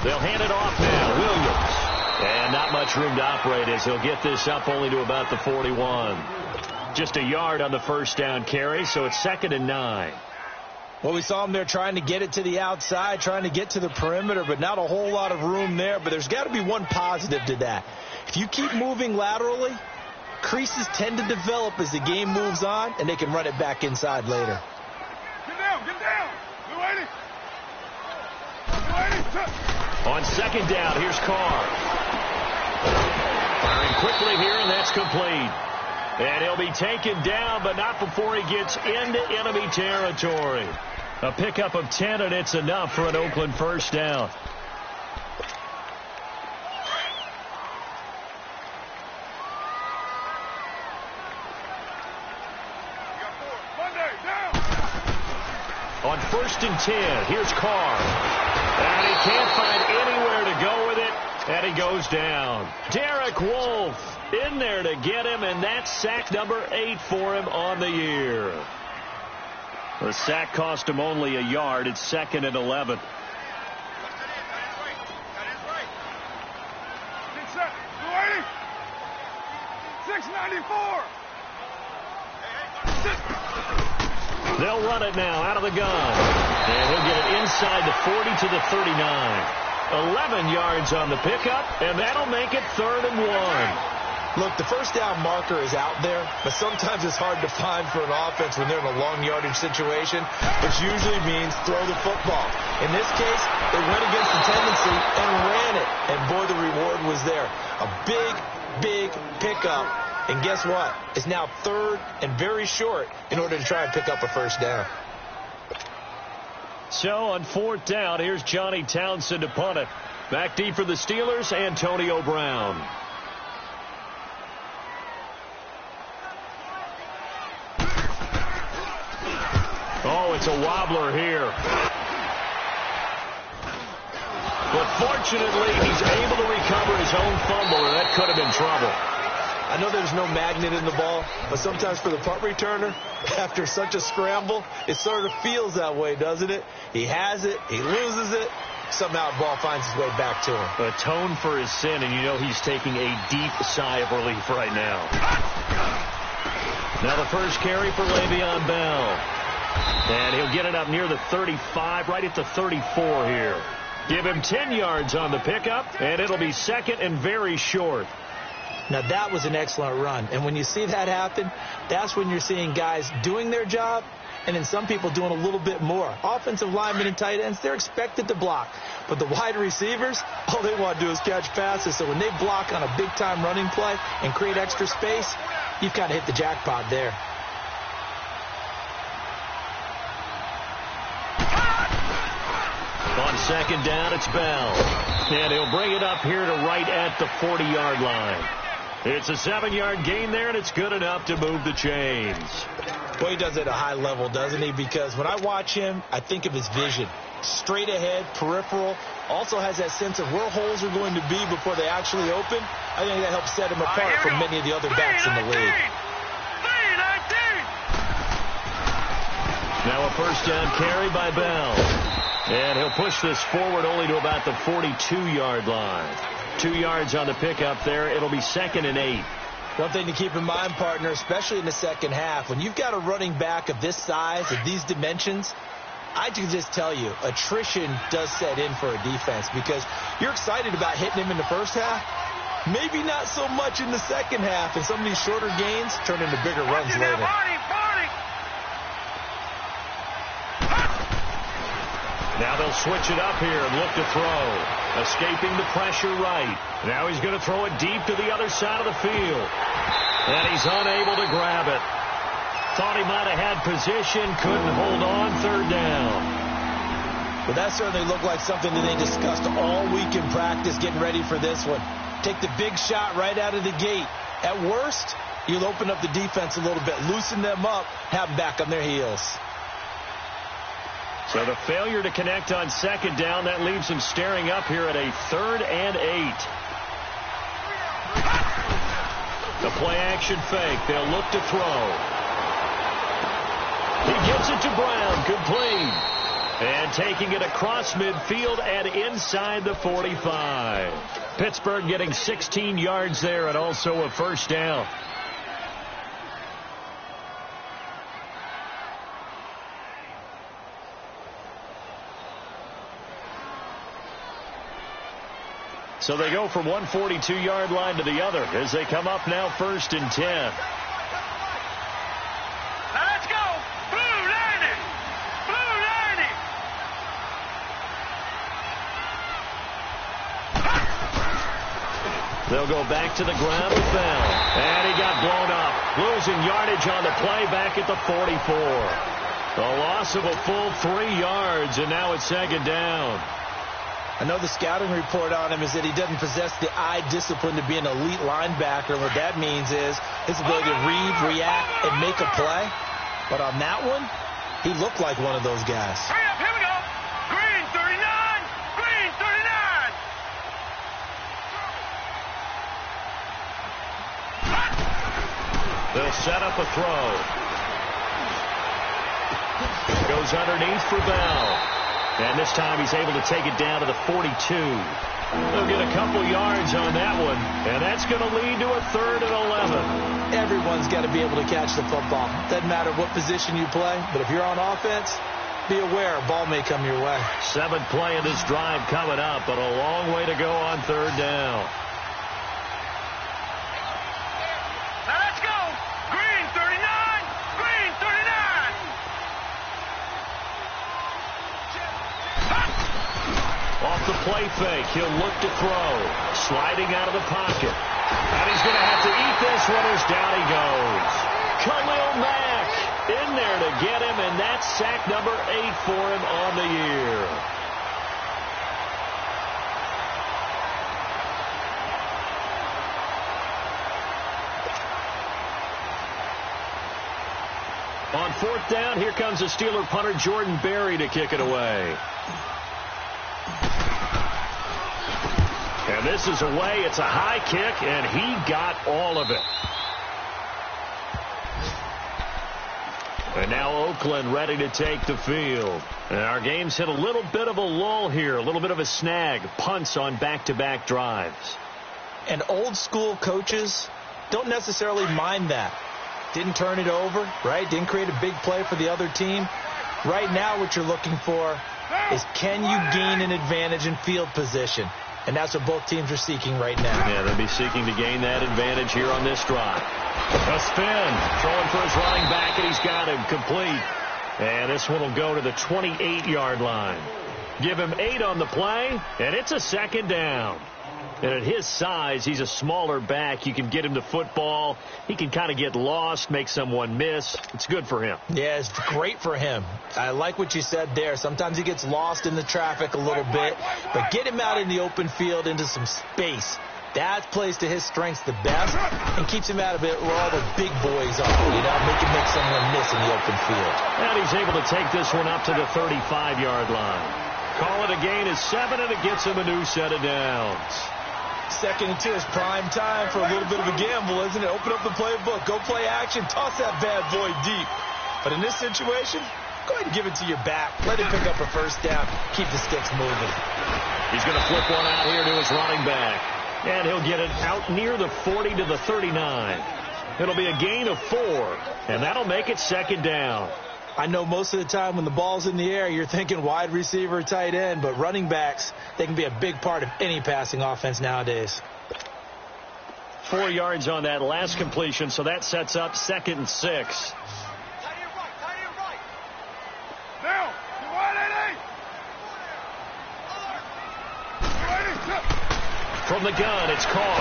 They'll hand it off now. Williams. And not much room to operate as he'll get this up only to about the 41. Just a yard on the first down carry, so it's 2nd and 9. Well, we saw him there trying to get it to the outside, trying to get to the perimeter, but not a whole lot of room there. But there's got to be one positive to that. If you keep moving laterally, creases tend to develop as the game moves on, and they can run it back inside later. Get down, get down. On 2nd down, here's Carr. Firing quickly here, and that's complete. And he'll be taken down, but not before he gets into enemy territory. A pickup of 10, and it's enough for an Oakland first down. On 1st and 10, here's Carr. And he can't find anywhere to go with it, and he goes down. Derek Wolfe in there to get him, and that's sack number 8 for him on the year. The sack cost him only a yard. It's 2nd and 11. They'll run it now out of the gun. And he'll get it inside the 40 to the 39. 11 yards on the pickup, and that'll make it 3rd and 1. Look, the first down marker is out there, but sometimes it's hard to find for an offense when they're in a long yardage situation, which usually means throw the football. In this case, they went against the tendency and ran it, and boy, the reward was there. A big pickup. And guess what? It's now 3rd and very short in order to try and pick up a first down. So on 4th down, here's Johnny Townsend to punt it. Back deep for the Steelers, Antonio Brown. Oh, it's a wobbler here. But fortunately, he's able to recover his own fumble, and that could have been trouble. I know there's no magnet in the ball, but sometimes for the punt returner, after such a scramble, it sort of feels that way, doesn't it? He has it, he loses it, somehow the ball finds its way back to him. Atone for his sin, and you know he's taking a deep sigh of relief right now. Now the first carry for Le'Veon Bell. And he'll get it up near the 35, right at the 34 here. Give him 10 yards on the pickup, and it'll be 2nd and very short. Now, that was an excellent run. And when you see that happen, that's when you're seeing guys doing their job and then some people doing a little bit more. Offensive linemen and tight ends, they're expected to block. But the wide receivers, all they want to do is catch passes. So when they block on a big-time running play and create extra space, you've kind of hit the jackpot there. On 2nd down, it's Bell. And he'll bring it up here to right at the 40-yard line. It's a 7-yard gain there, and it's good enough to move the chains. Well, he does it at a high level, doesn't he? Because when I watch him, I think of his vision. Straight ahead, peripheral. Also has that sense of where holes are going to be before they actually open. I think that helps set him apart from many of the other backs in the league. Now a first down carry by Bell. And he'll push this forward only to about the 42-yard line. 2 yards on the pickup there. It'll be 2nd and 8. One thing to keep in mind, partner, especially in the second half, when you've got a running back of this size, of these dimensions, I can just tell you, attrition does set in for a defense because you're excited about hitting him in the first half. Maybe not so much in the second half, and some of these shorter gains turn into bigger runs later. Now they'll switch it up here and look to throw. Escaping the pressure right. Now he's going to throw it deep to the other side of the field. And he's unable to grab it. Thought he might have had position, couldn't hold on, 3rd down. Well, that certainly looked like something that they discussed all week in practice getting ready for this one. Take the big shot right out of the gate. At worst, you'll open up the defense a little bit, loosen them up, have them back on their heels. So the failure to connect on 2nd down, that leaves him staring up here at a 3rd and 8. The play-action fake. They'll look to throw. He gets it to Brown. Complete. And taking it across midfield and inside the 45. Pittsburgh getting 16 yards there and also a first down. So they go from one 42-yard line to the other as they come up now 1st and 10. Let's go. Blue Lightning. Blue Lightning. They'll go back to the ground with Bell. And he got blown up. Losing yardage on the play back at the 44. A loss of a full 3 yards, and now it's 2nd down. I know the scouting report on him is that he doesn't possess the eye discipline to be an elite linebacker. What that means is his ability to read, react, and make a play. But on that one, he looked like one of those guys. Hurry up, here we go. Green 39. Green 39. They'll set up a throw. Goes underneath for Bell. And this time he's able to take it down to the 42. They'll get a couple yards on that one. And that's going to lead to a 3rd and 11. Everyone's got to be able to catch the football. Doesn't matter what position you play. But if you're on offense, be aware a ball may come your way. 7th play of this drive coming up, but a long way to go on 3rd down. Now let's go. Green 39. Green 39. Off the play fake, he'll look to throw. Sliding out of the pocket. And he's going to have to eat this one as down he goes. Khalil Mack in there to get him, and that's sack number 8 for him on the year. On 4th down, here comes the Steeler punter Jordan Berry to kick it away. And this is away. It's a high kick, and he got all of it. And now Oakland ready to take the field. And our game's hit a little bit of a lull here, a little bit of a snag. Punts on back-to-back drives. And old school coaches don't necessarily mind that. Didn't turn it over, right? Didn't create a big play for the other team. Right now what you're looking for is, can you gain an advantage in field position? And that's what both teams are seeking right now. Yeah, they'll be seeking to gain that advantage here on this drive. A spin. Throwing for his running back, and he's got him complete. And this one will go to the 28-yard line. Give him 8 on the play, and it's a 2nd down. And at his size, he's a smaller back. You can get him the football. He can kind of get lost, make someone miss. It's good for him. Yeah, it's great for him. I like what you said there. Sometimes he gets lost in the traffic a little bit. But get him out in the open field into some space. That plays to his strengths the best and keeps him out of it where all the big boys are. You know, make someone miss in the open field. And he's able to take this one up to the 35-yard line. Call it a gain of 7, and it gets him a new set of downs. 2nd and 10 is prime time for a little bit of a gamble, isn't it? Open up the playbook. Go play action. Toss that bad boy deep. But in this situation, go ahead and give it to your back. Let him pick up a first down. Keep the sticks moving. He's going to flip one out here to his running back. And he'll get it out near the 40 to the 39. It'll be a gain of 4. And that'll make it 2nd down. I know most of the time when the ball's in the air, you're thinking wide receiver, tight end, but running backs, they can be a big part of any passing offense nowadays. 4 yards on that last completion, so that sets up 2nd and 6. Now, you want it? From the gun, it's Carr.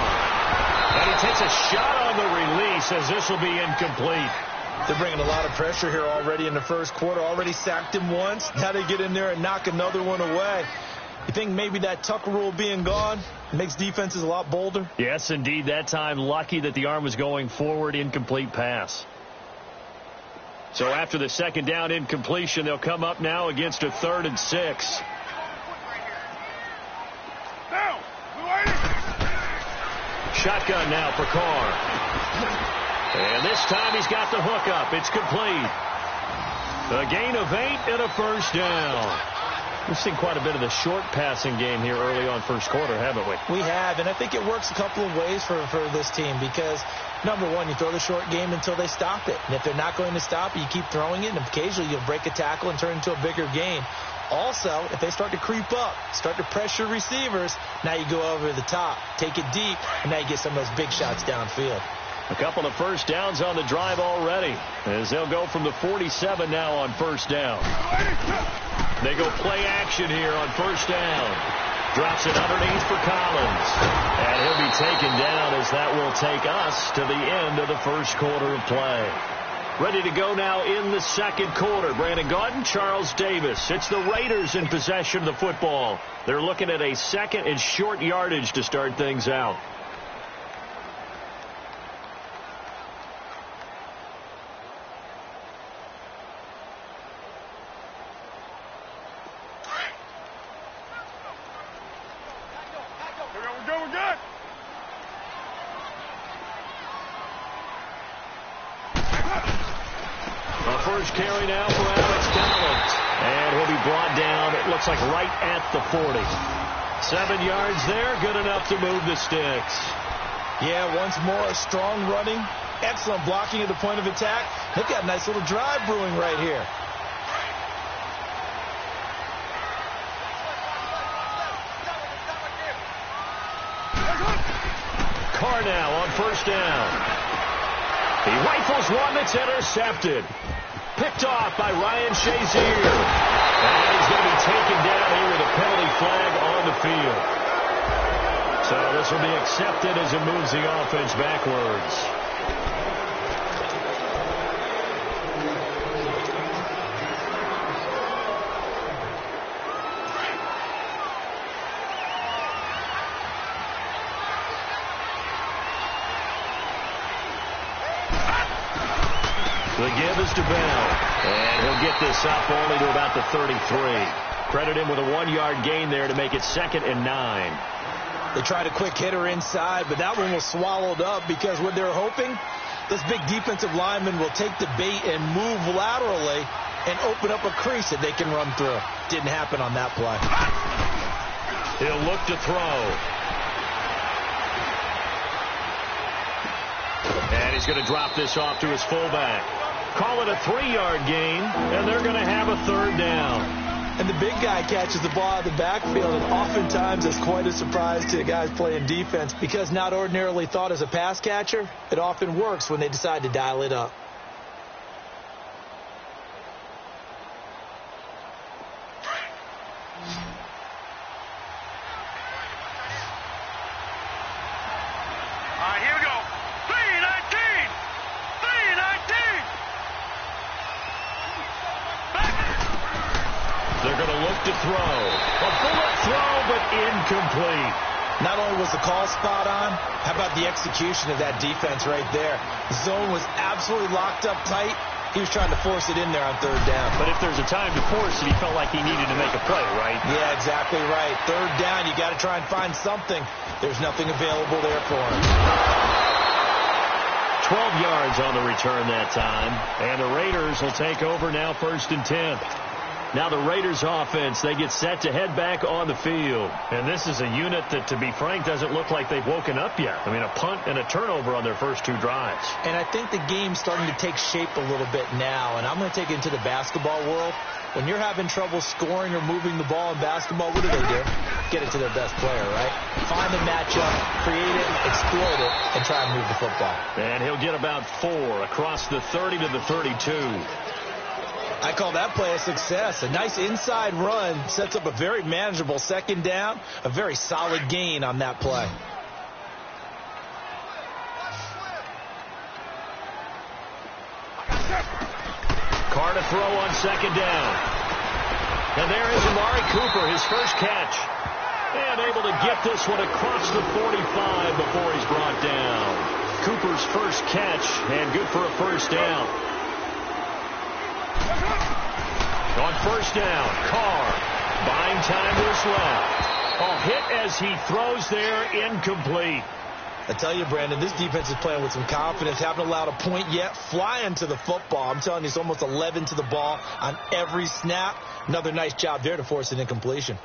And he takes a shot on the release as this will be incomplete. They're bringing a lot of pressure here already in the first quarter. Already sacked him once. Now they get in there and knock another one away. You think maybe that Tucker rule being gone makes defenses a lot bolder? Yes, indeed. That time, lucky that the arm was going forward. Incomplete pass. So after the 2nd down incompletion, they'll come up now against a 3rd and 6. Now, Shotgun now for Carr. And this time he's got the hook up. It's complete. A gain of 8 and a first down. We've seen quite a bit of the short passing game here early on first quarter, haven't we? We have, and I think it works a couple of ways for this team because, number one, you throw the short game until they stop it. And if they're not going to stop it, you keep throwing it, and occasionally you'll break a tackle and turn it into a bigger gain. Also, if they start to creep up, start to pressure receivers, now you go over the top, take it deep, and now you get some of those big shots downfield. A couple of first downs on the drive already, as they'll go from the 47 now on first down. They go play action here on first down. Drops it underneath for Collins. And he'll be taken down as that will take us to the end of the first quarter of play. Ready to go now in the second quarter. Brandon Gaudin, Charles Davis. It's the Raiders in possession of the football. They're looking at a second and short yardage to start things out. First carry now for Alex Collins. And he'll be brought down, it looks like right at the 40. 7 yards there, good enough to move the sticks. Yeah, once more, strong running, excellent blocking at the point of attack. They've got a nice little drive brewing right here. Carr now on first down. He rifles one that's intercepted. Picked off by Ryan Shazier. And he's going to be taken down here with a penalty flag on the field. So this will be accepted as it moves the offense backwards. The give is to Bell, and he'll get this up only to about the 33. Credit him with a 1-yard gain there to make it 2nd and 9. They tried a quick hitter inside, but that one was swallowed up because what they're hoping, this big defensive lineman will take the bait and move laterally and open up a crease that they can run through. Didn't happen on that play. He'll look to throw. And he's going to drop this off to his fullback. Call it a 3-yard gain, and they're going to have a 3rd down. And the big guy catches the ball out of the backfield, and oftentimes it's quite a surprise to the guys playing defense because not ordinarily thought as a pass catcher, it often works when they decide to dial it up. Incomplete. Not only was the call spot on, how about the execution of that defense right there? The zone was absolutely locked up tight. He was trying to force it in there on 3rd down. But if there's a time to force it, he felt like he needed to make a play, right? Yeah, exactly right. 3rd down, you got to try and find something. There's nothing available there for him. 12 yards on the return that time. And the Raiders will take over now 1st and 10. Now the Raiders offense, they get set to head back on the field. And this is a unit that, to be frank, doesn't look like they've woken up yet. I mean, a punt and a turnover on their first 2 drives. And I think the game's starting to take shape a little bit now. And I'm going to take it into the basketball world. When you're having trouble scoring or moving the ball in basketball, what do? Get it to their best player, right? Find the matchup, create it, exploit it, and try and move the football. And he'll get about 4 across the 30 to the 32. I call that play a success. A nice inside run sets up a very manageable 2nd down, a very solid gain on that play. Carr to throw on 2nd down. And there is Amari Cooper, his first catch. And able to get this one across the 45 before he's brought down. Cooper's first catch, and good for a first down. On first down, Carr buying time to his left. A hit as he throws there, incomplete. I tell you, Brandon, this defense is playing with some confidence. Haven't allowed a point yet. Flying to the football. I'm telling you, it's almost 11 to the ball on every snap. Another nice job there to force an incompletion.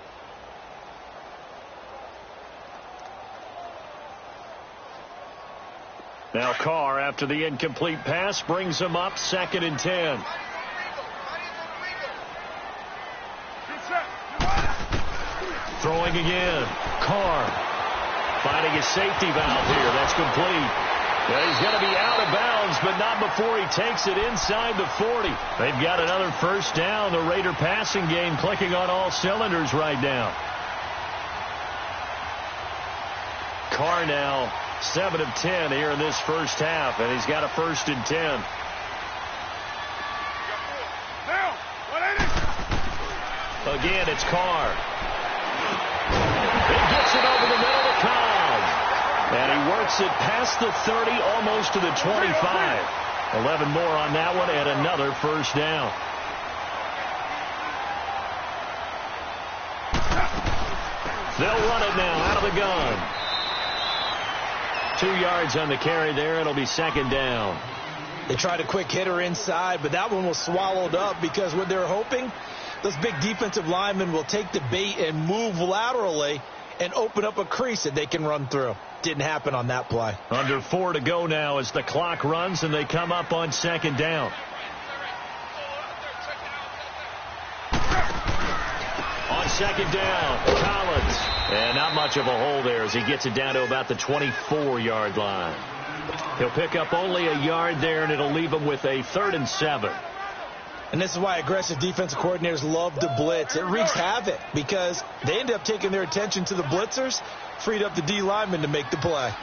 Now Carr, after the incomplete pass, brings him up 2nd and 10. Throwing again. Carr finding his safety valve here. That's complete. Well, he's going to be out of bounds, but not before he takes it inside the 40. They've got another first down. The Raider passing game clicking on all cylinders right now. Carr now 7 of 10 here in this first half, and he's got a 1st and 10. Again, it's Carr. He gets it over the middle to Cobb. And he works it past the 30, almost to the 25. 11 more on that one, and another first down. They'll run it now out of the gun. 2 yards on the carry there. It'll be 2nd down. They tried a quick hitter inside, but that one was swallowed up because what they're hoping, those big defensive linemen will take the bait and move laterally and open up a crease that they can run through. Didn't happen on that play. Under 4 to go now as the clock runs and they come up on 2nd down. On 2nd down, Collins. And not much of a hole there as he gets it down to about the 24-yard line. He'll pick up only a yard there, and it'll leave him with a 3rd and 7. And this is why aggressive defensive coordinators love to blitz. It wreaks havoc because they end up taking their attention to the blitzers, freed up the D lineman to make the play.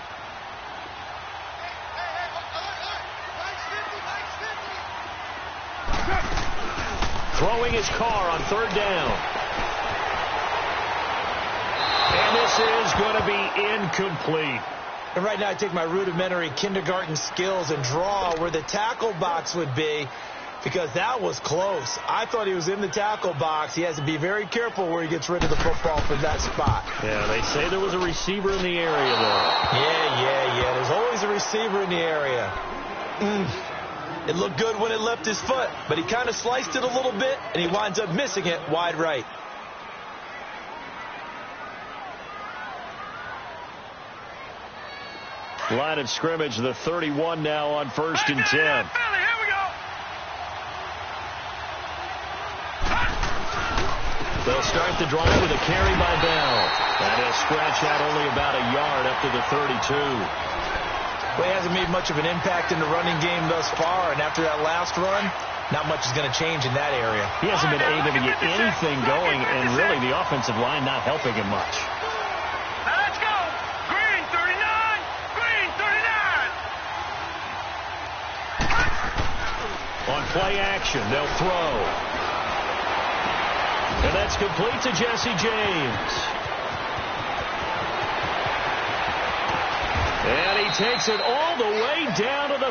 Throwing his Carr on 3rd down. And this is going to be incomplete. And right now I take my rudimentary kindergarten skills and draw where the tackle box would be, because that was close. I thought he was in the tackle box. He has to be very careful where he gets rid of the football from that spot. Yeah, they say there was a receiver in the area, though. Yeah. There's always a receiver in the area. It looked good when it left his foot, but he kind of sliced it a little bit, and he winds up missing it wide right. Line of scrimmage, the 31 now on 1st and 10. They'll start the drive with a carry by Bell. And he'll scratch out only about a yard up to the 32. Well, he hasn't made much of an impact in the running game thus far, and after that last run, not much is going to change in that area. He hasn't been able to get anything going, and really the offensive line not helping him much. Now let's go. Green 39. Green 39. On play action, they'll throw. And that's complete to Jesse James. And he takes it all the way down to the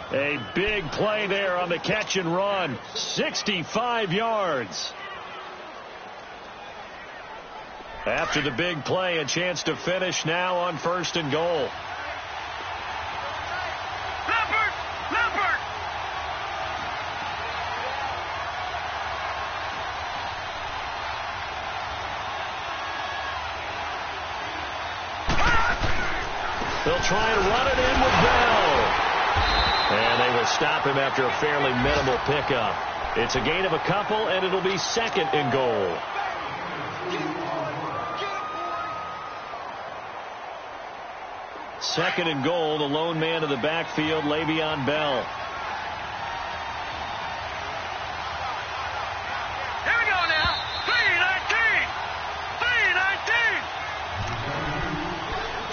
3. A big play there on the catch and run. 65 yards. After the big play, a chance to finish now on 1st and goal. Leopard. They'll try and run it in with Bell. And they will stop him after a fairly minimal pickup. It's a gain of a couple, and it'll be 2nd and goal. Second and goal, the lone man in the backfield, Le'Veon Bell. Here we go now. 3:19.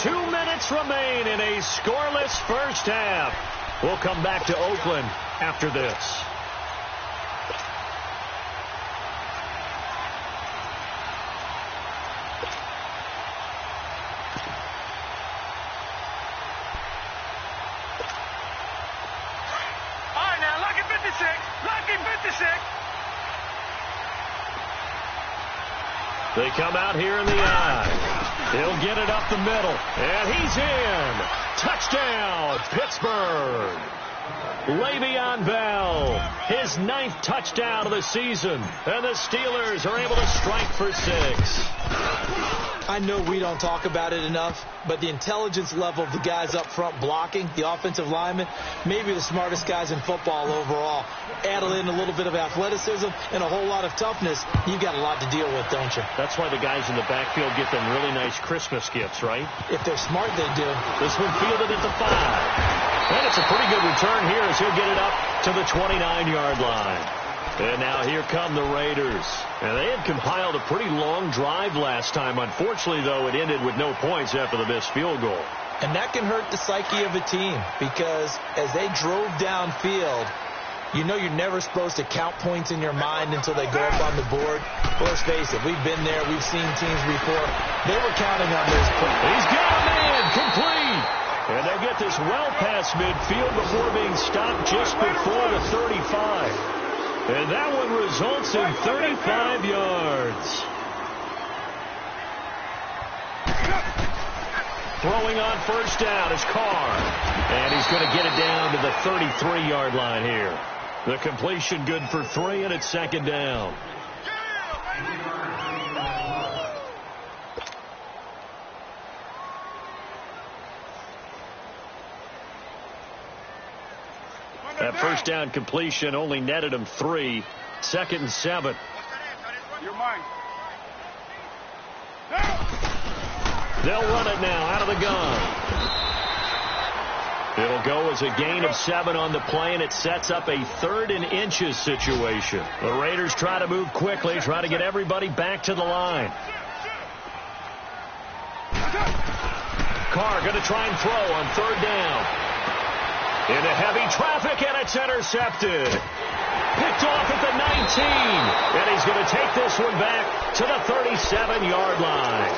2 minutes remain in a scoreless first half. We'll come back to Oakland after this. All right, now, lucky 56. Lucky 56. They come out here in the eye. He'll get it up the middle, and he's in. Touchdown, Pittsburgh. Le'Veon Bell, his 9th touchdown of the season, and the Steelers are able to strike for 6. I know we don't talk about it enough, but the intelligence level of the guys up front blocking, the offensive linemen, maybe the smartest guys in football overall. Add in a little bit of athleticism and a whole lot of toughness, you've got a lot to deal with, don't you? That's why the guys in the backfield get them really nice Christmas gifts, right? If they're smart, they do. This one fielded at the 5. And it's a pretty good return here as he'll get it up to the 29-yard line. And now here come the Raiders. And they had compiled a pretty long drive last time. Unfortunately, though, it ended with no points after the missed field goal. And that can hurt the psyche of a team because as they drove downfield, you know you're never supposed to count points in your mind until they go up on the board. Well, let's face it, we've been there. We've seen teams before. They were counting on those points. He's got a man complete. And they get this well past midfield before being stopped just before the 35. And that one results in 35 yards. Throwing on first down is Carr. And he's going to get it down to the 33-yard line here. The completion good for 3, and it's 2nd down. That first down completion only netted him 3. 2nd and 7. You're mine. They'll run it now out of the gun. It'll go as a gain of 7 on the play, and it sets up a 3rd and inches situation. The Raiders try to move quickly, try to get everybody back to the line. Carr going to try and throw on 3rd down. Into heavy traffic, and it's intercepted. Picked off at the 19. And he's going to take this one back to the 37-yard line.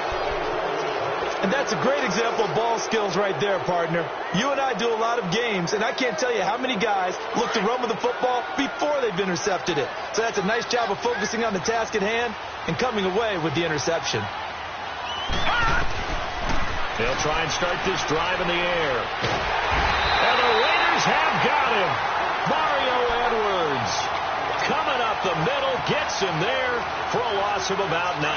And that's a great example of ball skills right there, partner. You and I do a lot of games, and I can't tell you how many guys look to run with the football before they've intercepted it. So that's a nice job of focusing on the task at hand and coming away with the interception. They'll try and start this drive in the air. And the Raiders have got him. Mario Edwards coming up the middle, gets him there for a loss of about 9.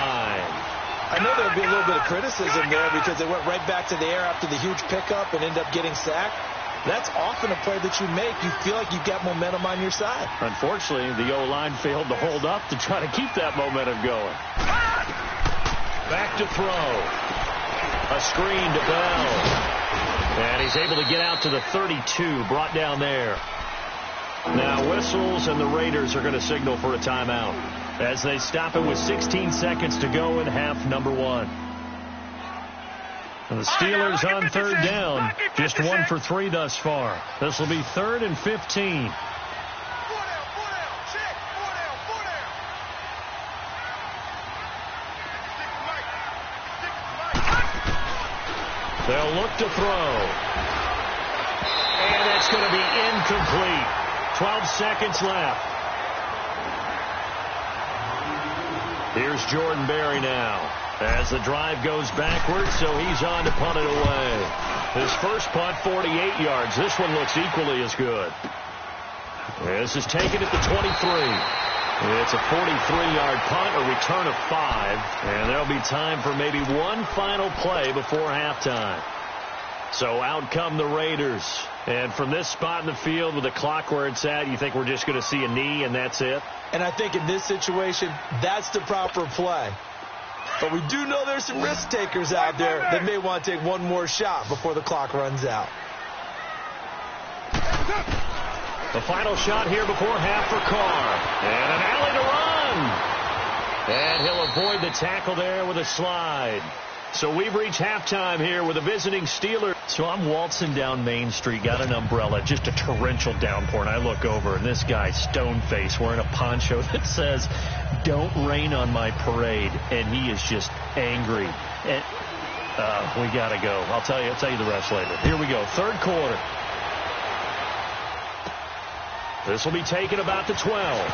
I know there'll be a little bit of criticism there because they went right back to the air after the huge pickup and end up getting sacked. That's often a play that you make. You feel like you've got momentum on your side. Unfortunately, the O-line failed to hold up to try to keep that momentum going. Back to throw. A screen to Bell. And he's able to get out to the 32, brought down there. Now whistles, and the Raiders are going to signal for a timeout as they stop it with 16 seconds to go in half number 1. And the Steelers on 3rd down, just 1 for 3 thus far. This will be 3rd and 15. They'll look to throw. And it's going to be incomplete. 12 seconds left. Here's Jordan Berry now as the drive goes backwards, so he's on to punt it away. His first punt, 48 yards. This one looks equally as good. This is taken at the 23. It's a 43-yard punt, a return of 5, and there'll be time for maybe one final play before halftime. So out come the Raiders. And from this spot in the field with the clock where it's at, you think we're just going to see a knee and that's it? And I think in this situation, that's the proper play. But we do know there's some risk takers out there that may want to take one more shot before the clock runs out. The final shot here before half for Carr. And an alley to run. And he'll avoid the tackle there with a slide. So we've reached halftime here with the visiting Steelers. So I'm waltzing down Main Street, got an umbrella, just a torrential downpour, and I look over, and this guy, stone-faced, wearing a poncho that says, "Don't rain on my parade," and he is just angry. And we got to go. I'll tell you the rest later. Here we go, 3rd quarter. This will be taken about the 12.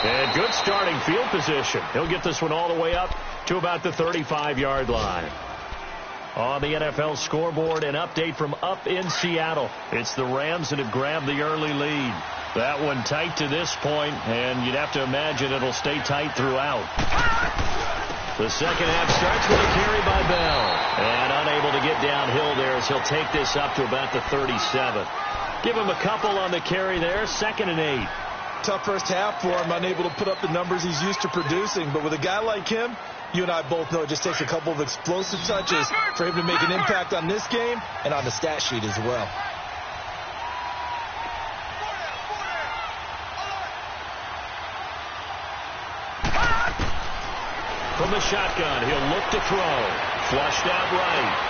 And good starting field position. He'll get this one all the way up to about the 35-yard line. On the NFL scoreboard, an update from up in Seattle. It's the Rams that have grabbed the early lead. That one tight to this point, and you'd have to imagine it'll stay tight throughout. The second half starts with a carry by Bell. And unable to get downhill there as he'll take this up to about the 37. Give him a couple on the carry there, 2nd and 8. Tough first half for him, unable to put up the numbers he's used to producing. But with a guy like him, you and I both know it just takes a couple of explosive touches for him to make an impact on this game and on the stat sheet as well. From the shotgun, he'll look to throw. Flushed out right.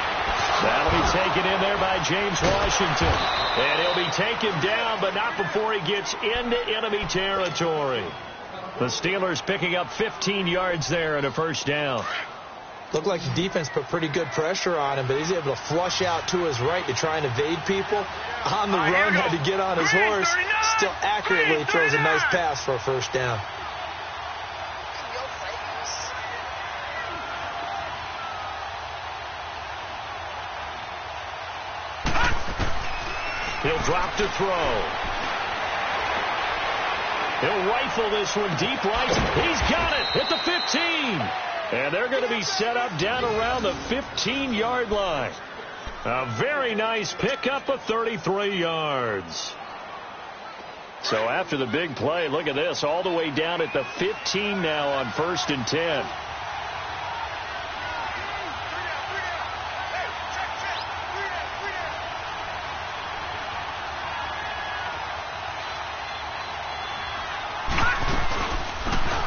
That'll be taken in there by James Washington. And he'll be taken down, but not before he gets into enemy territory. The Steelers picking up 15 yards there and a first down. Looked like the defense put pretty good pressure on him, but he's able to flush out to his right to try and evade people. On the run, had to get on his horse. Still accurately throws a nice pass for a first down. He'll drop to throw. He'll rifle this one deep right. He's got it at the 15. And they're going to be set up down around the 15-yard line. A very nice pickup of 33 yards. So after the big play, look at this, all the way down at the 15 now on 1st and 10.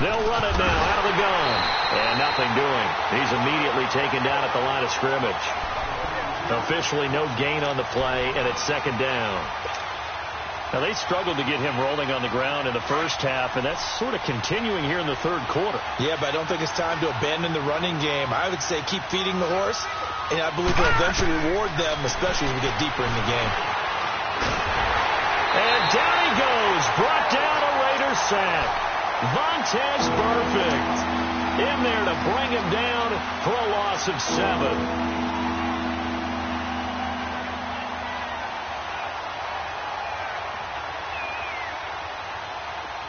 They'll run it now out of the gun. And nothing doing. He's immediately taken down at the line of scrimmage. Officially no gain on the play, and it's 2nd down. Now, they struggled to get him rolling on the ground in the first half, and that's sort of continuing here in the 3rd quarter. Yeah, but I don't think it's time to abandon the running game. I would say keep feeding the horse, and I believe we'll eventually reward them, especially as we get deeper in the game. And down he goes. Brought down a Raiders sack. Vontaze Burfict in there to bring him down for a loss of 7.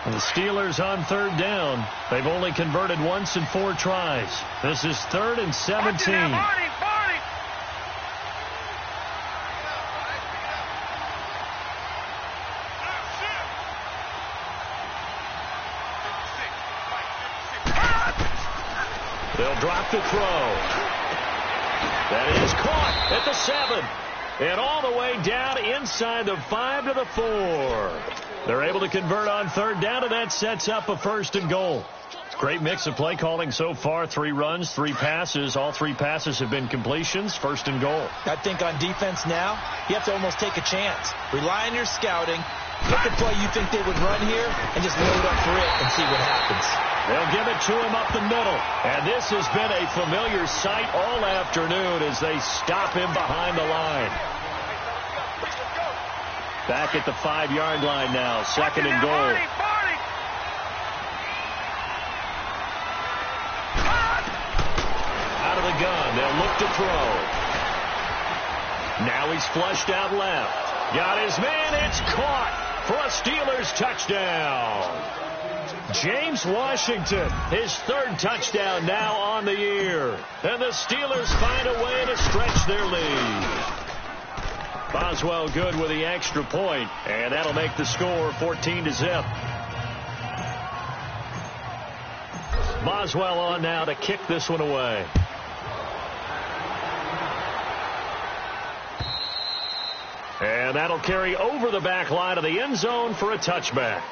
And the Steelers on 3rd down. They've only converted once in 4 tries. This is 3rd and 17. They'll drop the throw. That is caught at the 7. And all the way down inside the 5 to the 4. They're able to convert on 3rd down, and that sets up a 1st and goal. Great mix of play calling so far. 3 runs, 3 passes. All 3 passes have been completions. 1st and goal. I think on defense now, you have to almost take a chance. Rely on your scouting. Pick a play you think they would run here, and just load up for it and see what happens. They'll give it to him up the middle. And this has been a familiar sight all afternoon as they stop him behind the line. Back at the 5-yard line now. 2nd and goal. Out of the gun. They'll look to throw. Now he's flushed out left. Got his man. It's caught for a Steelers touchdown. James Washington, his 3rd touchdown now on the year. And the Steelers find a way to stretch their lead. Boswell good with the extra point, and that'll make the score 14-0. Boswell on now to kick this one away. And that'll carry over the back line of the end zone for a touchback.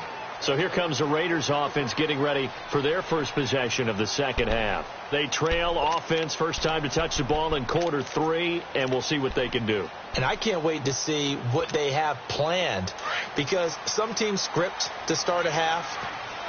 So here comes the Raiders offense getting ready for their first possession of the 2nd half. They trail offense, first time to touch the ball in quarter 3, and we'll see what they can do. And I can't wait to see what they have planned, because some teams script to start a half,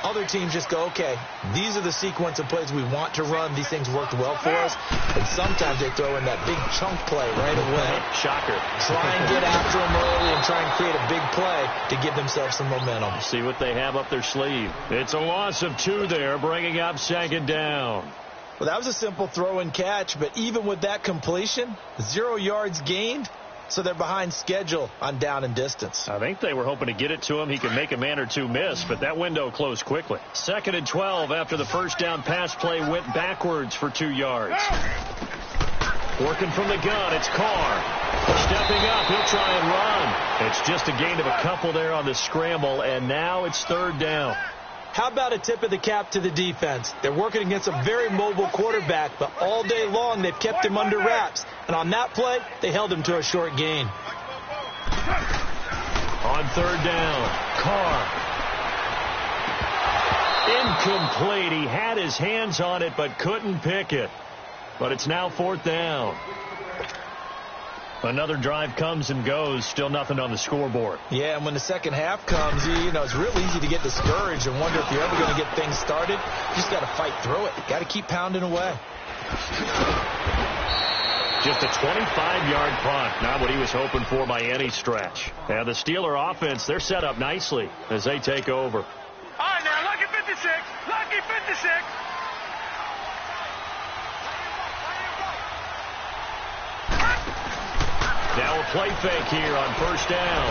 Other teams just go, okay, these are the sequence of plays we want to run. These things worked well for us. And sometimes they throw in that big chunk play right away. Shocker. Try and get after them early and try and create a big play to give themselves some momentum. See what they have up their sleeve. It's a loss of 2 there, bringing up 2nd down. Well, that was a simple throw and catch, but even with that completion, 0 yards gained. So they're behind schedule on down and distance. I think they were hoping to get it to him. He could make a man or two miss, but that window closed quickly. 2nd and 12 after the first down pass play went backwards for 2 yards. Working from the gun, it's Carr. Stepping up, he'll try and run. It's just a gain of a couple there on the scramble, and now it's 3rd down. How about a tip of the cap to the defense? They're working against a very mobile quarterback, but all day long they've kept him under wraps. And on that play, they held him to a short gain. On 3rd down, Carr. Incomplete. He had his hands on it but couldn't pick it. But it's now 4th down. Another drive comes and goes. Still nothing on the scoreboard. Yeah, and when the second half comes, you know, it's real easy to get discouraged and wonder if you're ever going to get things started. You just got to fight through it. Got to keep pounding away. Just a 25-yard punt. Not what he was hoping for by any stretch. And the Steeler offense, they're set up nicely as they take over. All right, now, Lucky 56. Lucky 56. Now a play fake here on 1st down.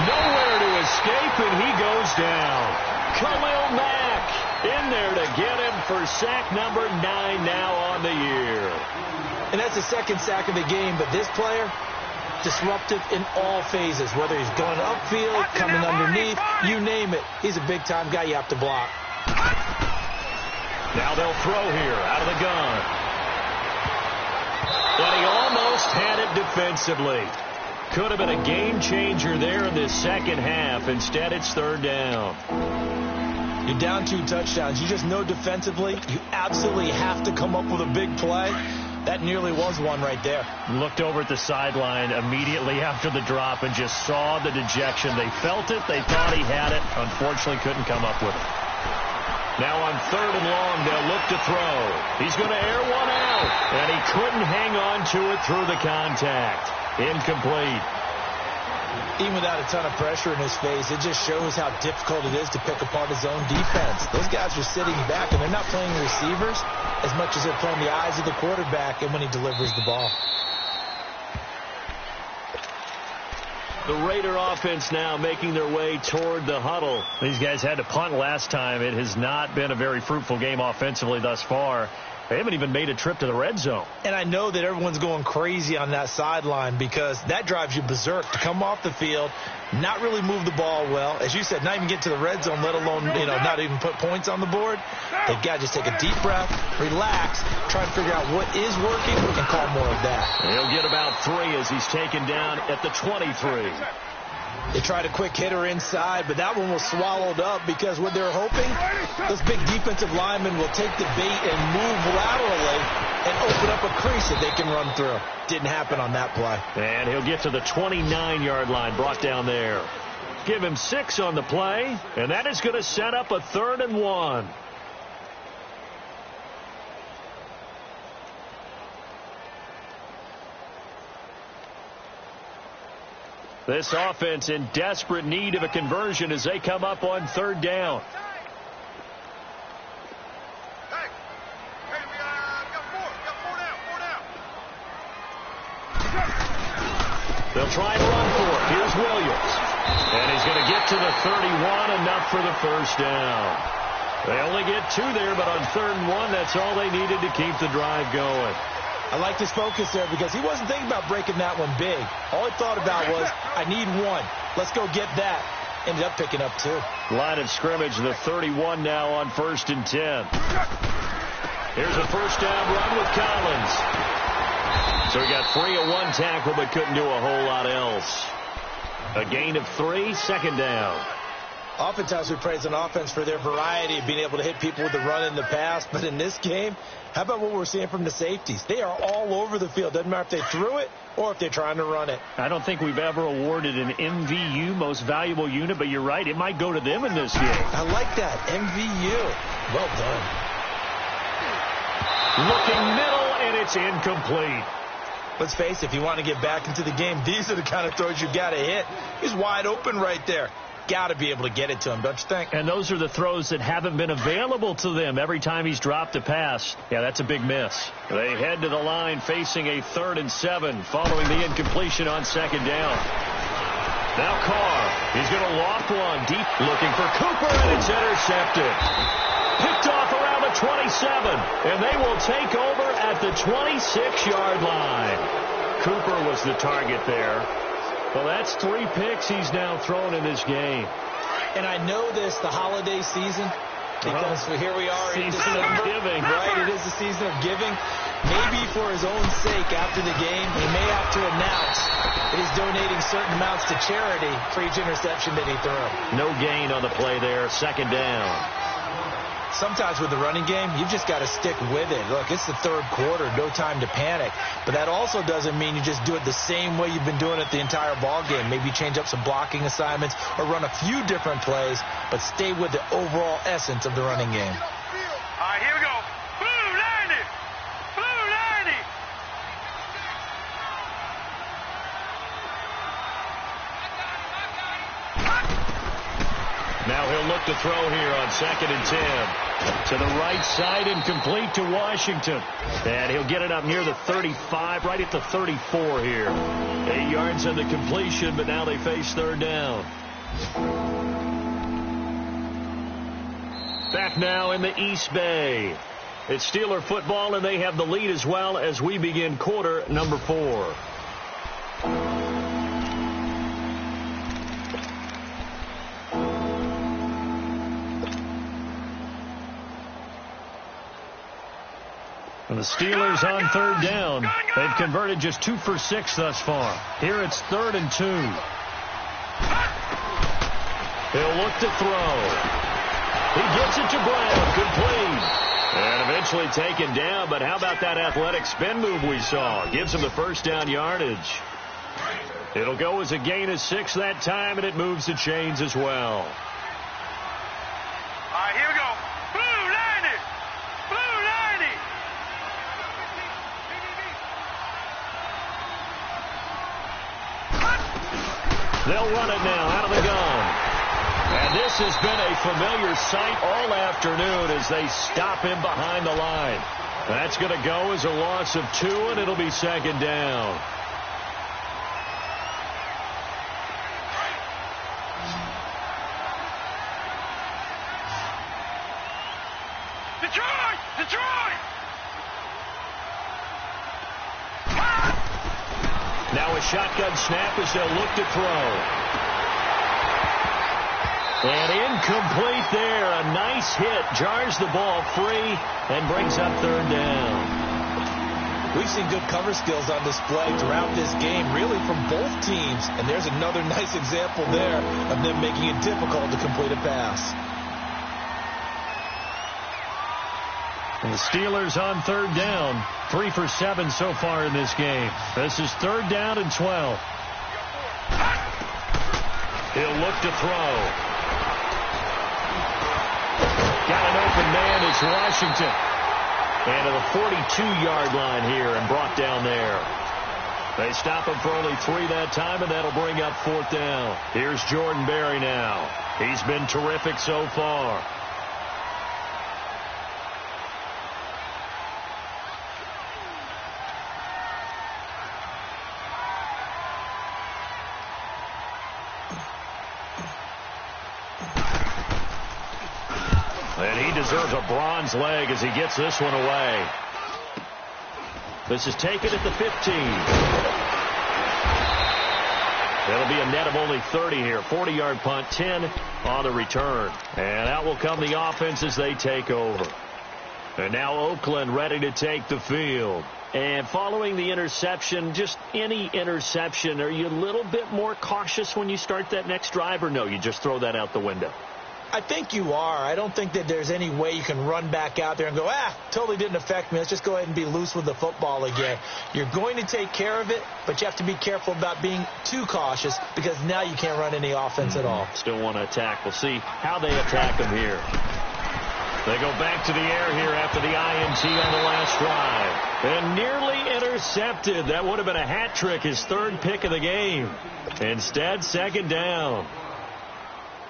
Nowhere to escape, and he goes down. Khalil Mack in there to get him for sack number 9 now on the year. And that's the 2nd sack of the game, but this player, disruptive in all phases, whether he's going upfield, coming underneath, you name it. He's a big-time guy you have to block. Now they'll throw here out of the gun. And he almost had it defensively. Could have been a game changer there in this second half. Instead, it's 3rd down. You're down 2 touchdowns. You just know defensively you absolutely have to come up with a big play. That nearly was one right there. Looked over at the sideline immediately after the drop and just saw the dejection. They felt it. They thought he had it. Unfortunately, couldn't come up with it. Now on 3rd and long, they'll look to throw. He's going to air one out, and he couldn't hang on to it through the contact. Incomplete. Even without a ton of pressure in his face, it just shows how difficult it is to pick apart his own defense. Those guys are sitting back, and they're not playing receivers as much as they're playing the eyes of the quarterback and when he delivers the ball. The Raider offense now making their way toward the huddle. These guys had to punt last time. It has not been a very fruitful game offensively thus far. They haven't even made a trip to the red zone. And I know that everyone's going crazy on that sideline because that drives you berserk to come off the field, not really move the ball well. As you said, not even get to the red zone, let alone, not even put points on the board. They've got to just take a deep breath, relax, try and figure out what is working and call more of that. He'll get about 3 as he's taken down at the 23. They tried a quick hitter inside, but that one was swallowed up because what they're hoping, those big defensive linemen will take the bait and move laterally and open up a crease that they can run through. Didn't happen on that play. And he'll get to the 29-yard line, brought down there. Give him 6 on the play, and that is going to set up a 3rd and 1. This offense in desperate need of a conversion as they come up on 3rd down. They'll try and run for it. Here's Williams. And he's going to get to the 31, enough for the 1st down. They only get 2 there, but on 3rd and 1, that's all they needed to keep the drive going. I like his focus there because he wasn't thinking about breaking that one big. All he thought about was, I need 1. Let's go get that. Ended up picking up 2. Line of scrimmage, the 31 now on 1st and 10. Here's a 1st down run with Collins. So he got free of 1 tackle but couldn't do a whole lot else. A gain of 3, 2nd down. Oftentimes we praise an offense for their variety of being able to hit people with the run and the pass. But in this game, how about what we're seeing from the safeties? They are all over the field. Doesn't matter if they threw it or if they're trying to run it. I don't think we've ever awarded an MVU, most valuable unit, but you're right. It might go to them in this game. I like that. MVU. Well done. Looking middle, and it's incomplete. Let's face it, if you want to get back into the game, these are the kind of throws you got to hit. He's wide open right there. Got to be able to get it to him, don't you think? And those are the throws that haven't been available to them every time he's dropped a pass. Yeah, that's a big miss. They head to the line facing a 3rd and 7 following the incompletion on 2nd down. Now Carr. He's going to loft one deep, looking for Cooper, and it's intercepted. Picked off around the 27, and they will take over at the 26-yard line. Cooper was the target there. Well, that's 3 picks he's now thrown in this game. And I know this, the holiday season, because here we are in December. Of giving. Right, it is the season of giving. Maybe for his own sake after the game, he may have to announce that he's donating certain amounts to charity for each interception that he threw. No gain on the play there, 2nd down. Sometimes with the running game, you just got to stick with it. Look, it's the 3rd quarter, no time to panic. But that also doesn't mean you just do it the same way you've been doing it the entire ball game. Maybe change up some blocking assignments or run a few different plays, but stay with the overall essence of the running game. All right, here we go. Blue 90. Blue 90. Now he'll look to throw here on 2nd and 10. To the right side and complete to Washington. And he'll get it up near the 35, right at the 34 here. 8 yards on the completion, but now they face 3rd down. Back now in the East Bay. It's Steeler football, and they have the lead as well as we begin quarter number 4. And the Steelers on 3rd down. They've converted just 2 for 6 thus far. Here it's 3rd and 2. He'll look to throw. He gets it to Brown. Complete. And eventually taken down. But how about that athletic spin move we saw? Gives him the 1st down yardage. It'll go as a gain of 6 that time, and it moves the chains as well. All right, here we go. Blue 90. Blue 90. They'll run it now out of the gun. And this has been a familiar sight all afternoon as they stop him behind the line. That's going to go as a loss of 2, and it'll be 2nd down. Detroit! Detroit! Now a shotgun snap as they'll look to throw. And incomplete there. A nice hit. Jars the ball free and brings up 3rd down. We've seen good cover skills on display throughout this game, really from both teams. And there's another nice example there of them making it difficult to complete a pass. And the Steelers on 3rd down. 3 for 7 so far in this game. This is 3rd down and 12. He'll look to throw. Got an open man. It's Washington. And to the 42-yard line here and brought down there. They stop him for only 3 that time, and that'll bring up 4th down. Here's Jordan Berry now. He's been terrific so far. And he deserves a bronze leg as he gets this one away. This is taken at the 15. That'll be a net of only 30 here. 40-yard punt, 10 on the return. And out will come the offense as they take over. And now Oakland ready to take the field. And following the interception, just any interception, are you a little bit more cautious when you start that next drive, or no, you just throw that out the window? I think you are. I don't think that there's any way you can run back out there and go, totally didn't affect me. Let's just go ahead and be loose with the football again. You're going to take care of it, but you have to be careful about being too cautious because now you can't run any offense at all. Still want to attack. We'll see how they attack them here. They go back to the air here after the INT on the last drive. And nearly intercepted. That would have been a hat trick, his third pick of the game. Instead, second down.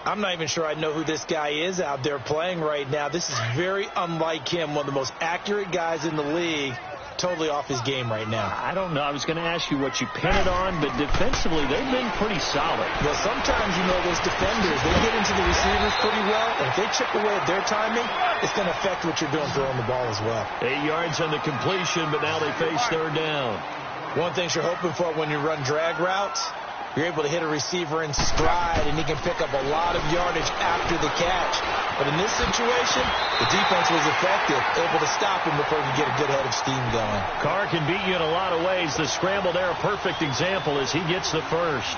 I'm not even sure I know who this guy is out there playing right now. This is very unlike him, one of the most accurate guys in the league. Totally off his game right now. I don't know. I was going to ask you what you pin it on, but defensively, they've been pretty solid. Well, sometimes, those defenders, they get into the receivers pretty well, and if they chip away at their timing, it's going to affect what you're doing throwing the ball as well. 8 yards on the completion, but now they face third down. One thing you're hoping for when you run drag routes, you're able to hit a receiver in stride, and he can pick up a lot of yardage after the catch. But in this situation, the defense was effective, able to stop him before he could get a good head of steam going. Carr can beat you in a lot of ways. The scramble there, a perfect example as he gets the first.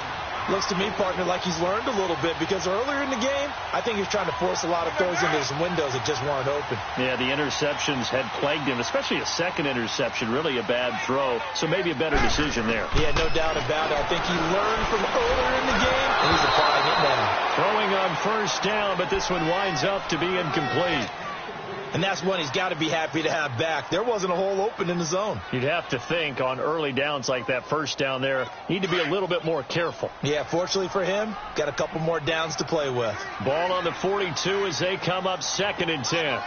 Looks to me, partner, like he's learned a little bit because earlier in the game, I think he was trying to force a lot of throws into his windows that just weren't open. Yeah, the interceptions had plagued him, especially a second interception, really a bad throw. So maybe a better decision there. Yeah, no doubt about it. I think he learned from earlier in the game, and he's applying it now. Throwing on first down, but this one winds up to be incomplete. And that's one he's got to be happy to have back. There wasn't a hole open in the zone. You'd have to think on early downs like that first down there, need to be a little bit more careful. Yeah, fortunately for him, got a couple more downs to play with. Ball on the 42 as they come up 2nd and 10.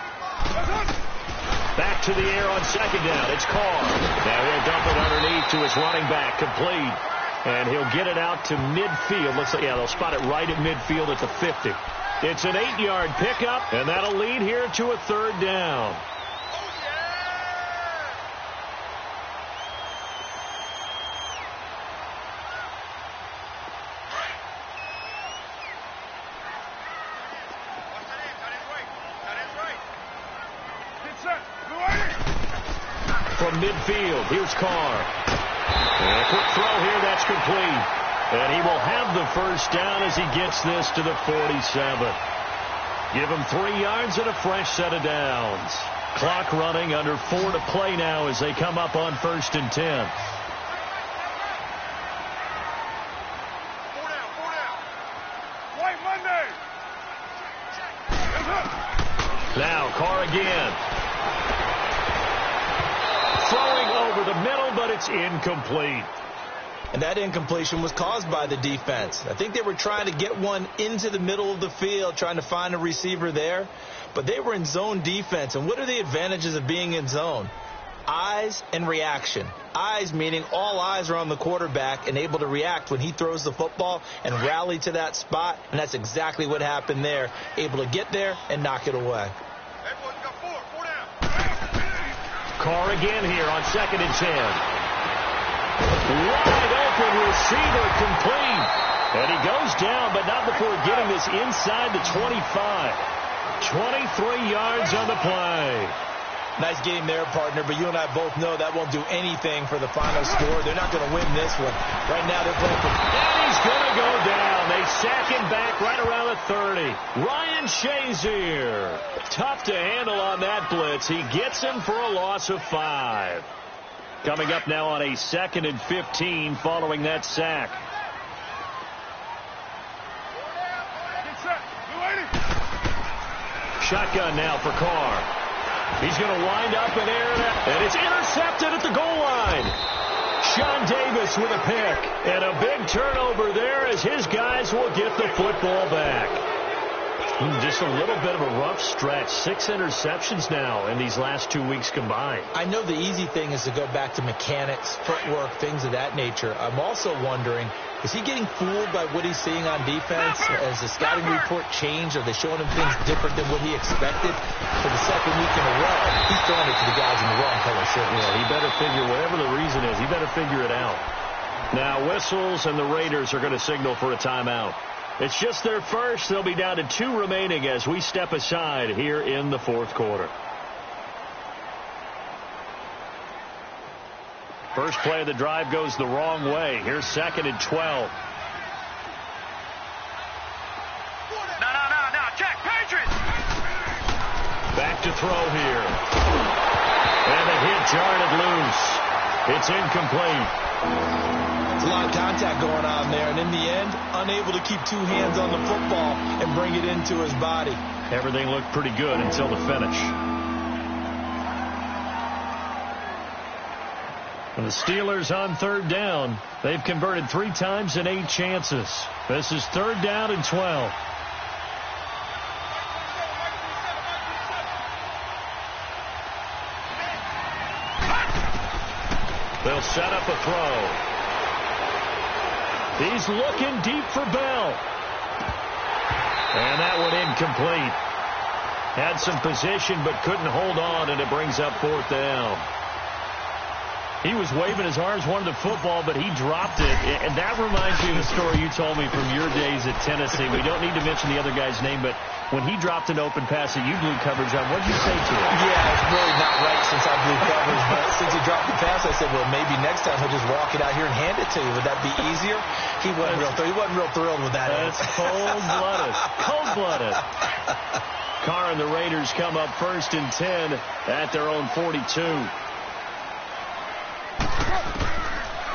Back to the air on second down. It's Carr. Now he'll dump it underneath to his running back, complete. And he'll get it out to midfield. Looks like, they'll spot it right at midfield at the 50. It's an 8-yard pickup, and that'll lead here to a third down. From midfield, here's Carr. And a quick throw here, that's complete. And he will have the first down as he gets this to the 47. Give him 3 yards and a fresh set of downs. Clock running, under 4 to play now as they come up on 1st and 10. White Monday. Now Carr again. Throwing over the middle, but it's incomplete. And that incompletion was caused by the defense. I think they were trying to get one into the middle of the field, trying to find a receiver there. But they were in zone defense. And what are the advantages of being in zone? Eyes and reaction. Eyes meaning all eyes are on the quarterback and able to react when he throws the football and rally to that spot. And that's exactly what happened there. Able to get there and knock it away. Everyone's got four down. Carr again here on 2nd and 10. Wide open receiver, complete. And he goes down, but not before getting this inside the 25. 23 yards on the play. Nice game there, partner, but you and I both know that won't do anything for the final score. They're not going to win this one. Right now they're playing for... And he's going to go down. They sack him back right around the 30. Ryan Shazier. Tough to handle on that blitz. He gets him for a loss of 5. Coming up now on a 2nd and 15 following that sack. Shotgun now for Carr. He's going to wind up in air, and it's intercepted at the goal line. Sean Davis with a pick, and a big turnover there as his guys will get the football back. Just a little bit of a rough stretch. 6 interceptions now in these last 2 weeks combined. I know the easy thing is to go back to mechanics, footwork, things of that nature. I'm also wondering, is he getting fooled by what he's seeing on defense? Has the scouting report changed? Are they showing him things different than what he expected? For the second week in a row, he's throwing it to the guys in the wrong color shirts. Yeah, he better figure, whatever the reason is, he better figure it out. Now whistles, and the Raiders are going to signal for a timeout. It's just their first. They'll be down to 2 remaining as we step aside here in the 4th quarter. First play of the drive goes the wrong way. Here's 2nd and 12. No. Check. Patriots. Back to throw here. And the hit jarred it loose. It's incomplete. There's a lot of contact going on there, and in the end, unable to keep two hands on the football and bring it into his body. Everything looked pretty good until the finish. And the Steelers on 3rd down. They've converted 3 times in 8 chances. This is 3rd down and 12. They'll set up a throw. He's looking deep for Bell. And that one incomplete. Had some position but couldn't hold on, and it brings up 4th down. He was waving his arms, wanted the football, but he dropped it. And that reminds me of the story you told me from your days at Tennessee. We don't need to mention the other guy's name, but when he dropped an open pass that you blew coverage on, what did you say to him? Yeah, it's really not right since I blew coverage, but since he dropped the pass, I said, well, maybe next time he'll just walk it out here and hand it to you. Would that be easier? He wasn't real thrilled with that. That's cold-blooded. Cold-blooded. Carr and the Raiders come up 1st and 10 at their own 42.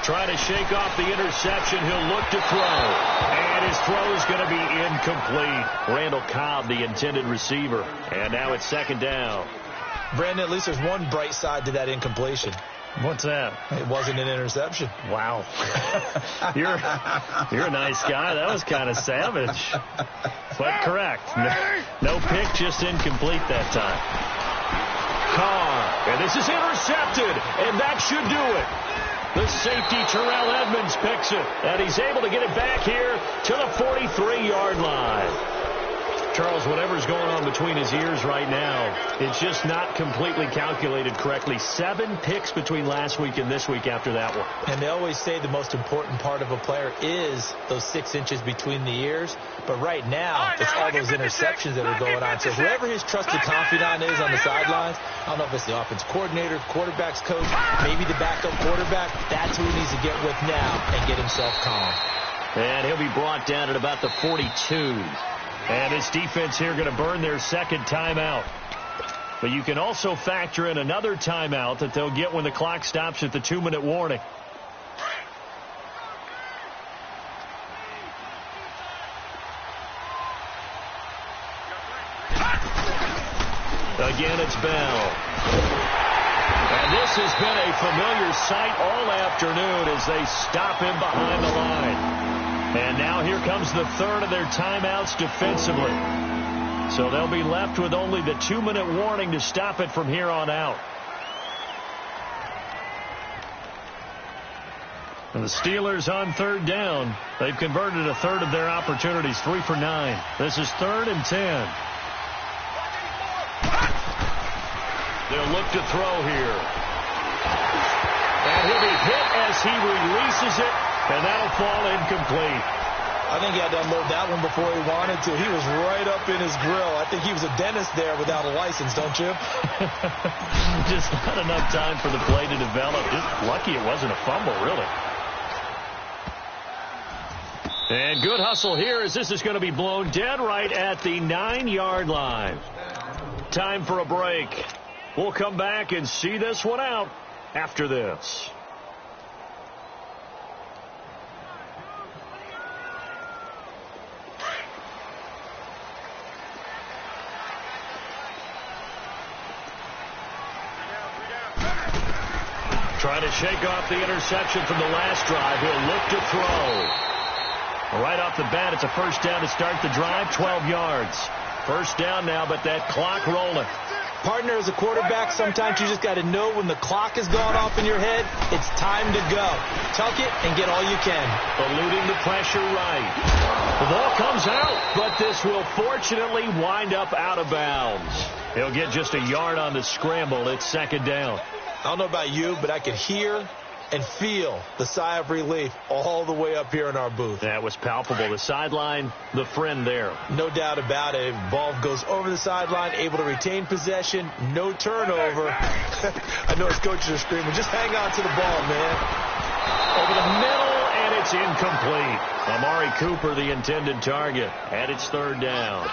Trying to shake off the interception. He'll look to throw. And his throw is going to be incomplete. Randall Cobb, the intended receiver. And now it's 2nd down. Brandon, at least there's one bright side to that incompletion. What's that? It wasn't an interception. Wow. You're a nice guy. That was kind of savage. But correct. No pick, just incomplete that time. Carr. And this is intercepted. And that should do it. The safety, Terrell Edmonds, picks it. And he's able to get it back here to the 43-yard line. Charles, whatever's going on between his ears right now, it's just not completely calculated correctly. 7 picks between last week and this week after that one. And they always say the most important part of a player is those 6 inches between the ears. But right now, it's all those interceptions that are going on. So whoever his trusted confidant is on the sidelines, I don't know if it's the offense coordinator, quarterback's coach, maybe the backup quarterback, that's who he needs to get with now and get himself calm. And he'll be brought down at about the 42. And this defense here going to burn their 2nd timeout. But you can also factor in another timeout that they'll get when the clock stops at the 2-minute warning. Again, it's Bell. And this has been a familiar sight all afternoon as they stop him behind the line. And now here comes the 3rd of their timeouts defensively. So they'll be left with only the 2-minute warning to stop it from here on out. And the Steelers on 3rd down. They've converted a 1/3 of their opportunities, 3 for 9. This is 3rd and 10. They'll look to throw here. And he'll be hit as he releases it. And that'll fall incomplete. I think he had to unload that one before he wanted to. He was right up in his grill. I think he was a dentist there without a license, don't you? Just not enough time for the play to develop. Just lucky it wasn't a fumble, really. And good hustle here as this is going to be blown dead right at the 9-yard line. Time for a break. We'll come back and see this one out after this. Trying to shake off the interception from the last drive. He'll look to throw. Right off the bat, it's a 1st down to start the drive, 12 yards. 1st down now, but that clock rolling. Partner, as a quarterback, sometimes you just got to know when the clock is going off in your head, it's time to go. Tuck it and get all you can. Eluding the pressure right. The ball comes out, but this will fortunately wind up out of bounds. He'll get just a yard on the scramble. It's 2nd down. I don't know about you, but I could hear and feel the sigh of relief all the way up here in our booth. That was palpable. The sideline, the friend there. No doubt about it. Ball goes over the sideline, able to retain possession, no turnover. I know his coaches are screaming, just hang on to the ball, man. Over the middle, and it's incomplete. Amari Cooper, the intended target, and it's third down.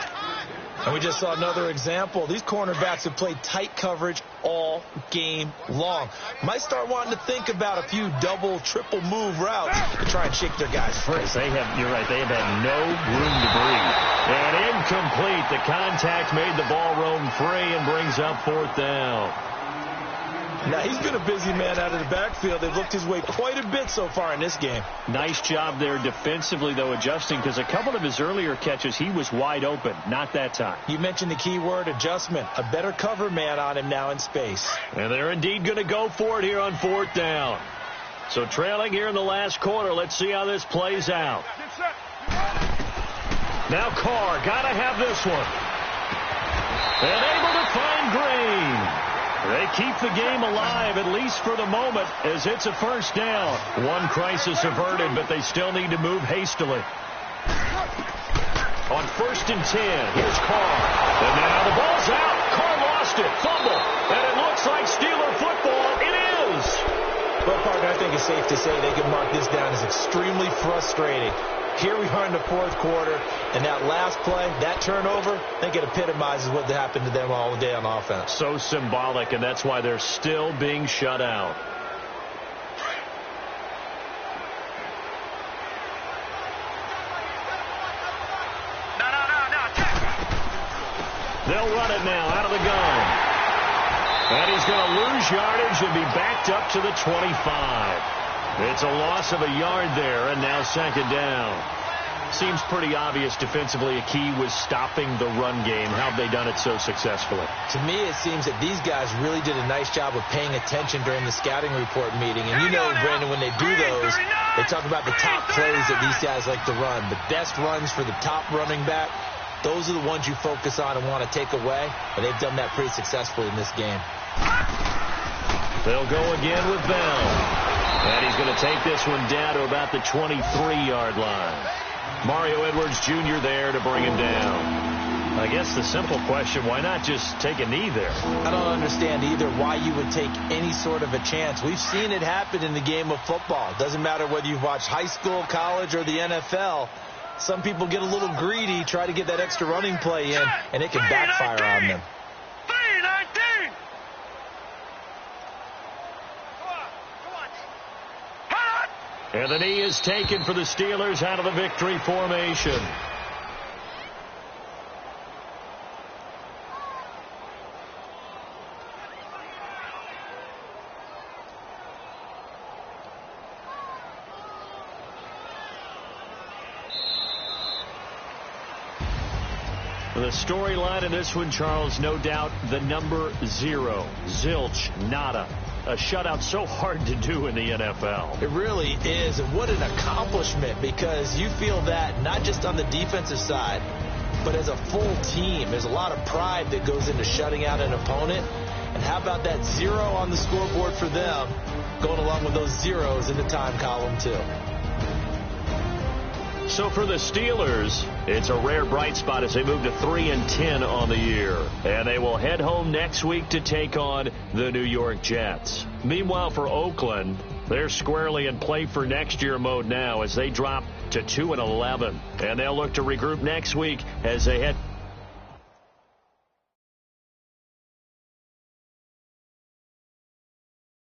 And we just saw another example. These cornerbacks have played tight coverage all game long. Might start wanting to think about a few double, triple move routes to try and shake their guys free. You're right, they have had no room to breathe. And incomplete. The contact made the ball roam free and brings up fourth down. Now, he's been a busy man out of the backfield. They've looked his way quite a bit so far in this game. Nice job there defensively, though, adjusting, because a couple of his earlier catches, he was wide open. Not that time. You mentioned the key word, adjustment. A better cover man on him now in space. And they're indeed going to go for it here on fourth down. So trailing here in the last quarter. Let's see how this plays out. Now Carr, got to have this one. And able to find Green. They keep the game alive, at least for the moment, as it's a first down. One crisis averted, but they still need to move hastily. On 1st and 10, here's Carr. And now the ball's out. Carr lost it. Fumble. And it looks like Steeler football. It is. Well, Parker, I think it's safe to say they can mark this down as extremely frustrating. Here we are in the fourth quarter, and that last play, that turnover, I think it epitomizes what happened to them all day on offense. So symbolic, and that's why they're still being shut out. They'll run it now out of the gun. And he's going to lose yardage and be backed up to the 25. It's a loss of a yard there, and now second down. Seems pretty obvious defensively a key was stopping the run game. How have they done it so successfully? To me, it seems that these guys really did a nice job of paying attention during the scouting report meeting. And you know, Brandon, when they do those, they talk about the top plays that these guys like to run. The best runs for the top running back, those are the ones you focus on and want to take away. And they've done that pretty successfully in this game. They'll go again with Bell. And he's going to take this one down to about the 23-yard line. Mario Edwards Jr. there to bring him down. I guess the simple question, why not just take a knee there? I don't understand either why you would take any sort of a chance. We've seen it happen in the game of football. It doesn't matter whether you've watched high school, college, or the NFL. Some people get a little greedy, try to get that extra running play in, and it can backfire on them. And the knee is taken for the Steelers out of the victory formation. The storyline in this one, Charles, no doubt the number 0. Zilch, nada. A shutout so hard to do in the NFL. It really is. And what an accomplishment, because you feel that not just on the defensive side, but as a full team. There's a lot of pride that goes into shutting out an opponent. And how about that 0 on the scoreboard for them, going along with those zeros in the time column, too. So for the Steelers, it's a rare bright spot as they move to 3-10 on the year. And they will head home next week to take on the New York Jets. Meanwhile, for Oakland, they're squarely in play for next year mode now as they drop to 2-11. And they'll look to regroup next week as they head